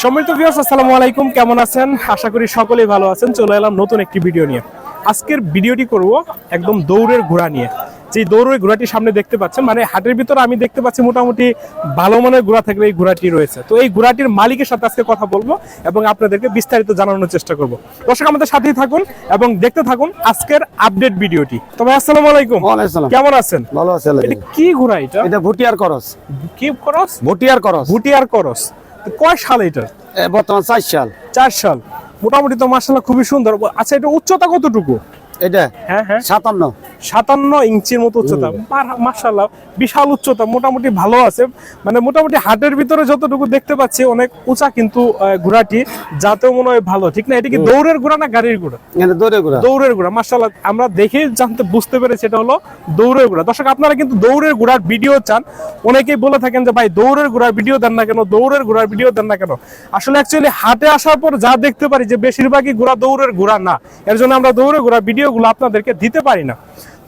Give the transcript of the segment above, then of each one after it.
সম্মানিত ভিউয়ার্স, আসসালামু আলাইকুম। কেমন আছেন? আশা করি সকলেই ভালো আছেন। চলে এলাম নতুন একটি ভিডিও নিয়ে। আজকের ভিডিওটি করব একদম দৌড়ের ঘোড়া নিয়ে। যে দৌড়ের ঘোড়াটি সামনে দেখতে পাচ্ছেন, মানে হাটের ভিতরে আমি দেখতে পাচ্ছি মোটামুটি ভালো মানের ঘোড়া থাকলে এই ঘোড়াটি রয়েছে। তো এই ঘোড়াটির মালিকের সাথে আজকে কথা বলবো এবং আপনাদেরকে বিস্তারিত জানানোর চেষ্টা করব। দর্শক আমাদের সাথেই থাকুন এবং দেখতে থাকুন আজকের আপডেট ভিডিওটি। তবে আসসালামু আলাইকুম। ওয়ালাইকুম আসসালাম। কেমন আছেন? ভালো আছি। এটা কি ঘোড়া? এটা ভুটিয়ার করস। কি করস? ভুটিয়ার করস। ভুটিয়ার করস। তো কয় সাল এটা? বর্তমান 4 সাল। 4 সাল। মোটামুটি তো মাশাআল্লাহ খুবই সুন্দর। আচ্ছা, এটা উচ্চতা কতটুকু? এটা হ্যাঁ 57 ইঞ্চির মতো উচ্চতা। মাশাআল্লাহ বিশাল উচ্চতা, মোটামুটি ভালো আছে। মানে মোটামুটি হাটের ভিতরে যতটুকু দেখতে পাচ্ছি অনেক উঁচা, কিন্তু ঘোড়াটি যাতেও মনে হয় ভালো, ঠিক না? এটা কি দৌড়ের ঘোড়া না গাড়ির ঘোড়া? এটা দৌড়ের ঘোড়া। মাশাআল্লাহ আমরা দেখেই বুঝতে পেরেছি এটা হলো দৌড়ের ঘোড়া। দর্শক আপনারা কিন্তু দৌড়ের ঘোড়ার ভিডিও চান, অনেকেই বলে থাকেন যে ভাই দৌড়ের ঘোড়ার ভিডিও দেন না কেন, দৌড়ের ঘোড়ার ভিডিও দেন না কেন। আসলে অ্যাকচুয়ালি হাটে আসার পর যা দেখতে পারি যে বেশিরভাগই ঘোড়া দৌড়ের ঘোড়া না, এর জন্য আমরা দৌড়ের ঘোড়া ভিডিওগুলো আপনাদেরকে দিতে পারি না।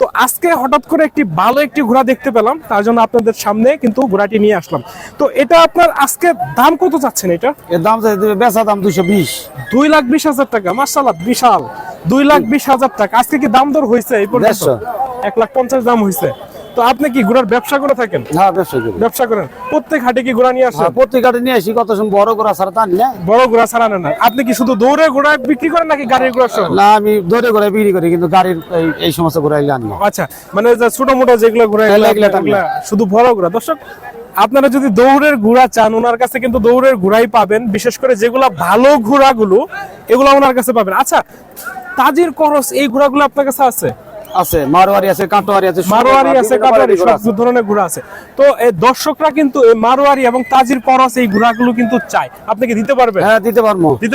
তো আজকে হঠাৎ করে ভালো একটি ঘোড়া দেখতে পেলাম, তার জন্য আপনাদের সামনে কিন্তু ঘোড়াটি নিয়ে আসলাম। তো এটা আপনার আজকে দাম কত চাচ্ছেন? এটা এর দাম বেচা দাম 220। 2,20,000 টাকা। মাশাআল্লাহ বিশাল, 2,20,000 টাকা। আজকে কি দাম দর হয়েছে? এই পর্যন্ত 1,50,000 দাম হয়েছে। তো আপনি কি ঘোড়ার ব্যবসা করে থাকেন? হ্যাঁ, ব্যবসা করেন। প্রত্যেক হাটে কি ঘোড়া নিয়ে আসেন? প্রত্যেক হাটে নিয়ে আসি। কত সময় বড় ঘোড়া ছাড়া টানি না। বড় ঘোড়া ছাড়া নেন না। আপনি কি শুধু দৌড়ের ঘোড়া বিক্রি করেন নাকি গাড়ির ঘোড়া সহ? না, আমি দৌড়ে ঘোড়া বিক্রি করি, কিন্তু গাড়ির এই সমস্ত ঘোড়া আনি না। আচ্ছা, মানে যে ছোট মোটো যেগুলো ঘোড়া শুধু বড় ঘোড়া। দর্শক আপনারা যদি দৌড়ের ঘোড়া চান, ওনার কাছে কিন্তু দৌড়ের ঘোড়াই পাবেন। বিশেষ করে যেগুলো ভালো ঘোড়াগুলো এগুলো ওনার কাছে পাবেন। আচ্ছা, তাজির করস এই ঘোড়াগুলো আপনার কাছে আছে? আছে, মারোয়ারি আছে, কাটোয়ারি আছে, কাটোয়ারি সব ধরনের ঘোড়া আছে। তো এই দর্শকরা কিন্তু এই মারোয়ারি এবং তাজির করস এই ঘোড়াগুলো কিন্তু চায়। আপনি কি দিতে পারবেন? হ্যাঁ, দিতে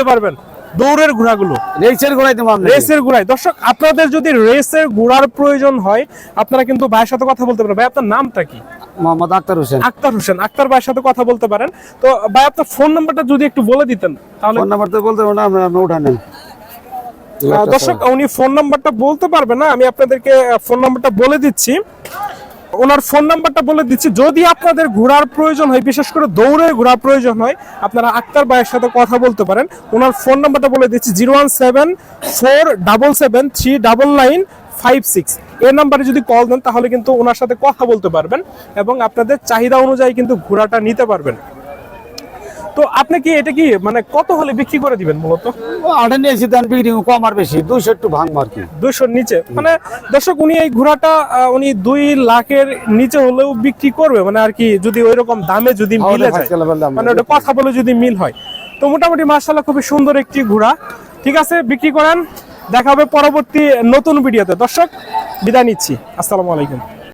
পারবেন। দৌড়ের ঘোড়াগুলো, রেসের ঘোড়াই দেব আমরা। রেসের ঘোড়াই। দর্শক আপনাদের যদি রেসের ঘোড়ার প্রয়োজন হয়, আপনারা কিন্তু ভাইয়ের সাথে কথা বলতে পারেন। ভাই আপনার নামটা কি? মোহাম্মদ আক্তার হোসেন। আক্তার ভাইয়ের সাথে কথা বলতে পারেন। তো ভাই আপনার ফোন নাম্বারটা যদি একটু বলে দিতেন তাহলে। ফোন নাম্বার তো বলতে না, আমরা উঠানেন। দর্শক উনি ফোন নাম্বারটা বলতে পারবে না, আমি আপনাদেরকে ফোন নাম্বারটা বলে দিচ্ছি। ওনার ফোন নাম্বারটা বলে দিচ্ছি। যদি আপনাদের ঘোড়ার প্রয়োজন হয়, বিশেষ করে দৌড়ের ঘোড়ার প্রয়োজন হয়, আপনারা আক্তার ভাইয়ের সাথে কথা বলতে পারেন। ওনার ফোন নাম্বারটা বলে দিচ্ছি 01747739956। এই নাম্বারে যদি কল দেন তাহলে কিন্তু ওনার সাথে কথা বলতে পারবেন এবং আপনাদের চাহিদা অনুযায়ী কিন্তু ঘোড়াটা নিতে পারবেন। তো আপনি কি এটা কি মানে কত হলে বিক্রি করে দিবেন? মূলত আড়ে নিয়েছি, দেন বিক্রি কম আর বেশি 200 একটু ভাঙবো আর কি। 200-র নিচে? মানে দর্শক উনি এই ঘোড়াটা উনি 2 লাখের নিচে হলেও বিক্রি করবে, মানে আর কি যদি ওই রকম দামে যদি মিলে যায়, মানে ওটা কথা বলে যদি মিল হয়। তো মোটামুটি মাশাআল্লাহ খুবই সুন্দর একটি ঘোড়া। ঠিক আছে, বিক্রি করেন। দেখা হবে পরবর্তী নতুন ভিডিওতে। দর্শক বিদায় নিচ্ছি। আসসালামু আলাইকুম।